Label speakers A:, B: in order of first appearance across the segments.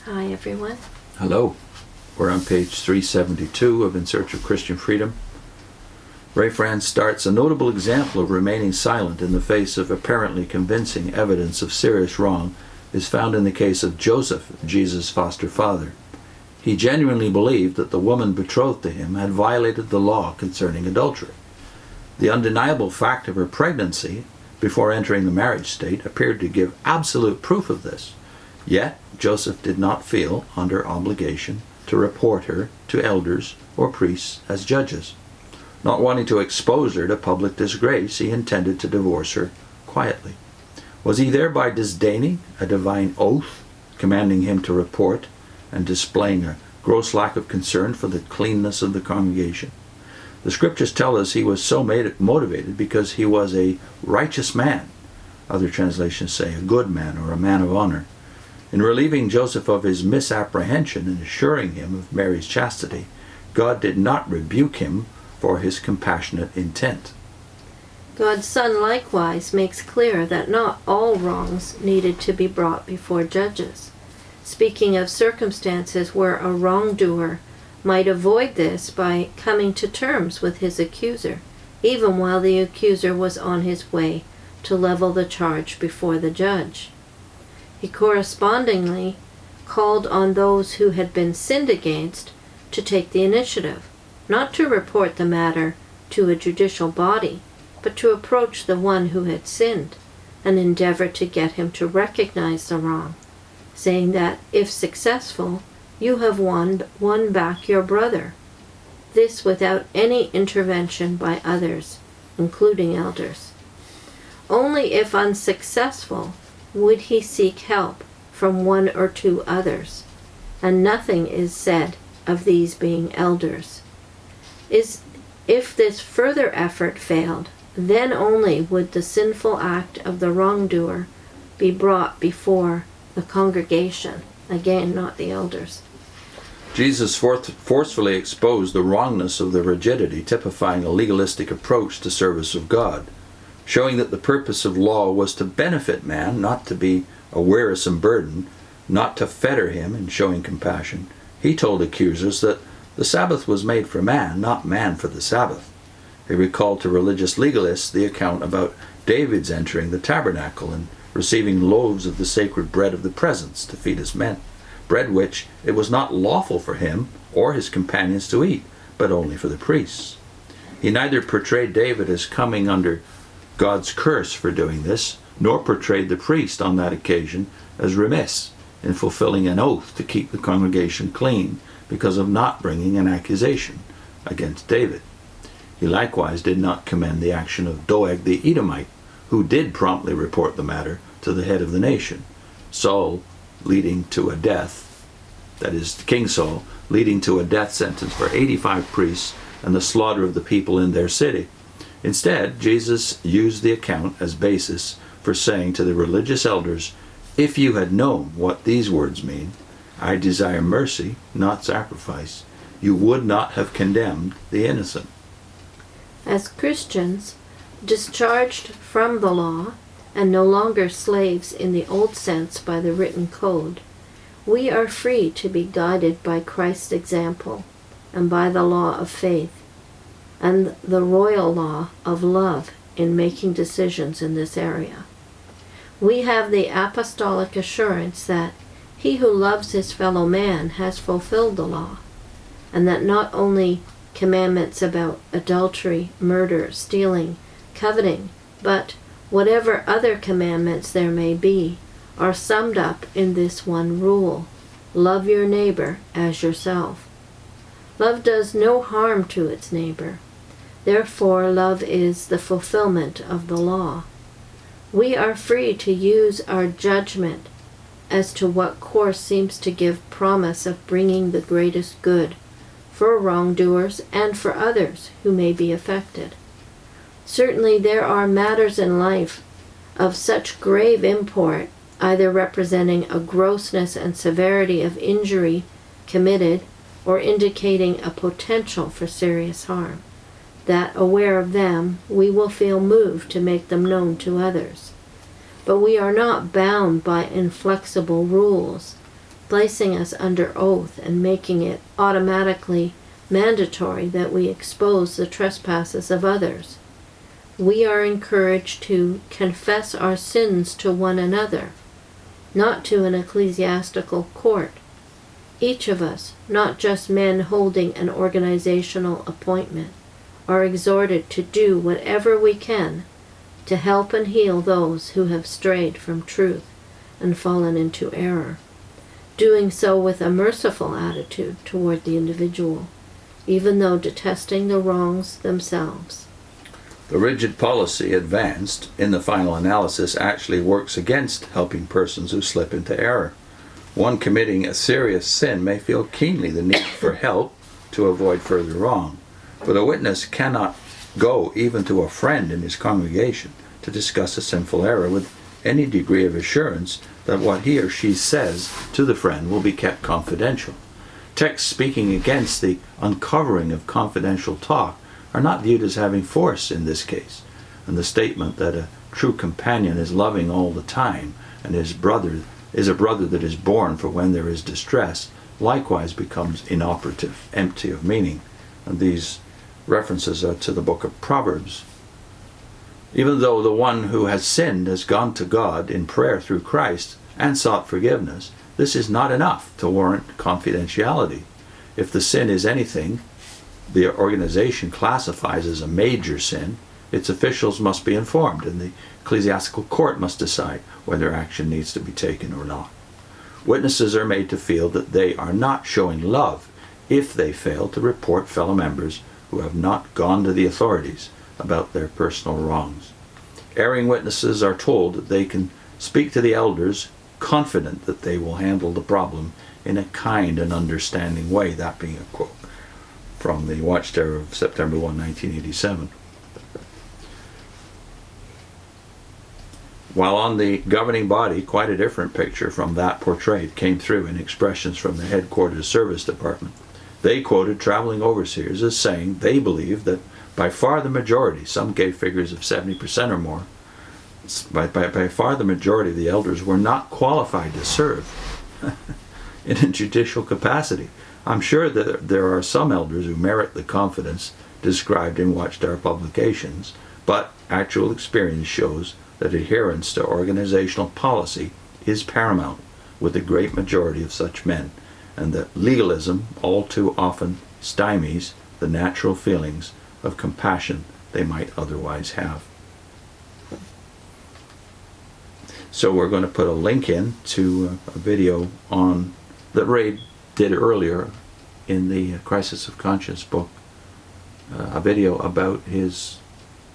A: Hi, everyone.
B: Hello. We're on page 372 of In Search of Christian Freedom. Ray France starts, a notable example of remaining silent in the face of apparently convincing evidence of serious wrong is found in the case of Joseph, Jesus' foster father. He genuinely believed that the woman betrothed to him had violated the law concerning adultery. The undeniable fact of her pregnancy before entering the marriage state appeared to give absolute proof of this. Yet Joseph did not feel under obligation to report her to elders or priests as judges. Not wanting to expose her to public disgrace, he intended to divorce her quietly. Was he thereby disdaining a divine oath commanding him to report and displaying a gross lack of concern for the cleanness of the congregation? The scriptures tell us he was so motivated because he was a righteous man. Other translations say a good man or a man of honor. In relieving Joseph of his misapprehension and assuring him of Mary's chastity, God did not rebuke him for his compassionate intent.
A: God's Son likewise makes clear that not all wrongs needed to be brought before judges. Speaking of circumstances where a wrongdoer might avoid this by coming to terms with his accuser, even while the accuser was on his way to level the charge before the judge. He correspondingly called on those who had been sinned against to take the initiative, not to report the matter to a judicial body, but to approach the one who had sinned and endeavor to get him to recognize the wrong, saying that, if successful, you have won back your brother. This without any intervention by others, including elders. Only if unsuccessful would he seek help from one or two others, and nothing is said of these being elders. If this further effort failed, then only would the sinful act of the wrongdoer be brought before the congregation, again not the elders.
B: Jesus forcefully exposed the wrongness of the rigidity typifying a legalistic approach to service of God, showing that the purpose of law was to benefit man, not to be a wearisome burden, not to fetter him in showing compassion. He told accusers that the Sabbath was made for man, not man for the Sabbath. He recalled to religious legalists the account about David's entering the tabernacle and receiving loaves of the sacred bread of the presence to feed his men, bread which it was not lawful for him or his companions to eat, but only for the priests. He neither portrayed David as coming under God's curse for doing this, nor portrayed the priest on that occasion as remiss in fulfilling an oath to keep the congregation clean because of not bringing an accusation against David. He likewise did not commend the action of Doeg the Edomite, who did promptly report the matter to the head of the nation, Saul leading to a death, that is, King Saul, leading to a death sentence for 85 priests and the slaughter of the people in their city. Instead, Jesus used the account as basis for saying to the religious elders, "If you had known what these words mean, I desire mercy, not sacrifice, you would not have condemned the innocent."
A: As Christians, discharged from the law, and no longer slaves in the old sense by the written code, we are free to be guided by Christ's example and by the law of faith and the royal law of love in making decisions in this area. We have the apostolic assurance that he who loves his fellow man has fulfilled the law, and that not only commandments about adultery, murder, stealing, coveting, but whatever other commandments there may be are summed up in this one rule: love your neighbor as yourself. Love does no harm to its neighbor. Therefore, love is the fulfillment of the law. We are free to use our judgment as to what course seems to give promise of bringing the greatest good for wrongdoers and for others who may be affected. Certainly there are matters in life of such grave import, either representing a grossness and severity of injury committed or indicating a potential for serious harm, that, aware of them, we will feel moved to make them known to others. But we are not bound by inflexible rules, placing us under oath and making it automatically mandatory that we expose the trespasses of others. We are encouraged to confess our sins to one another, not to an ecclesiastical court. Each of us, not just men holding an organizational appointment, are exhorted to do whatever we can to help and heal those who have strayed from truth and fallen into error, doing so with a merciful attitude toward the individual, even though detesting the wrongs themselves.
B: The rigid policy advanced in the final analysis actually works against helping persons who slip into error. One committing a serious sin may feel keenly the need for help to avoid further wrong, but a witness cannot go even to a friend in his congregation to discuss a sinful error with any degree of assurance that what he or she says to the friend will be kept confidential. Texts speaking against the uncovering of confidential talk are not viewed as having force in this case, and the statement that a true companion is loving all the time and is a brother that is born for when there is distress likewise becomes inoperative, empty of meaning. And these references are to the book of Proverbs. Even though the one who has sinned has gone to God in prayer through Christ and sought forgiveness, this is not enough to warrant confidentiality. If the sin is anything the organization classifies as a major sin, its officials must be informed, and the ecclesiastical court must decide whether action needs to be taken or not. Witnesses are made to feel that they are not showing love if they fail to report fellow members who have not gone to the authorities about their personal wrongs. Erring witnesses are told that they can speak to the elders confident that they will handle the problem in a kind and understanding way, that being a quote from the Watchtower of September 1, 1987. While on the governing body, quite a different picture from that portrayed came through in expressions from the headquarters service department. They quoted traveling overseers as saying they believed that by far the majority, some gave figures of 70% or more, by far the majority of the elders were not qualified to serve in a judicial capacity. I'm sure that there are some elders who merit the confidence described in Watchtower publications, but actual experience shows that adherence to organizational policy is paramount with the great majority of such men, and that legalism all too often stymies the natural feelings of compassion they might otherwise have. So we're going to put a link in to a video on that Ray did earlier in the Crisis of Conscience book, a video about his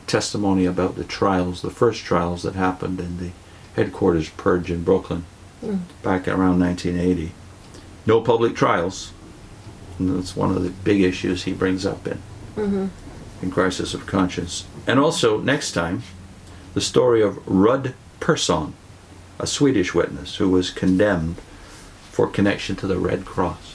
B: testimony about the trials, the first trials that happened in the headquarters purge in Brooklyn back around 1980. No public trials, and that's one of the big issues he brings up in Crisis of Conscience. And also, next time, the story of Rud Persson, a Swedish witness who was condemned for connection to the Red Cross.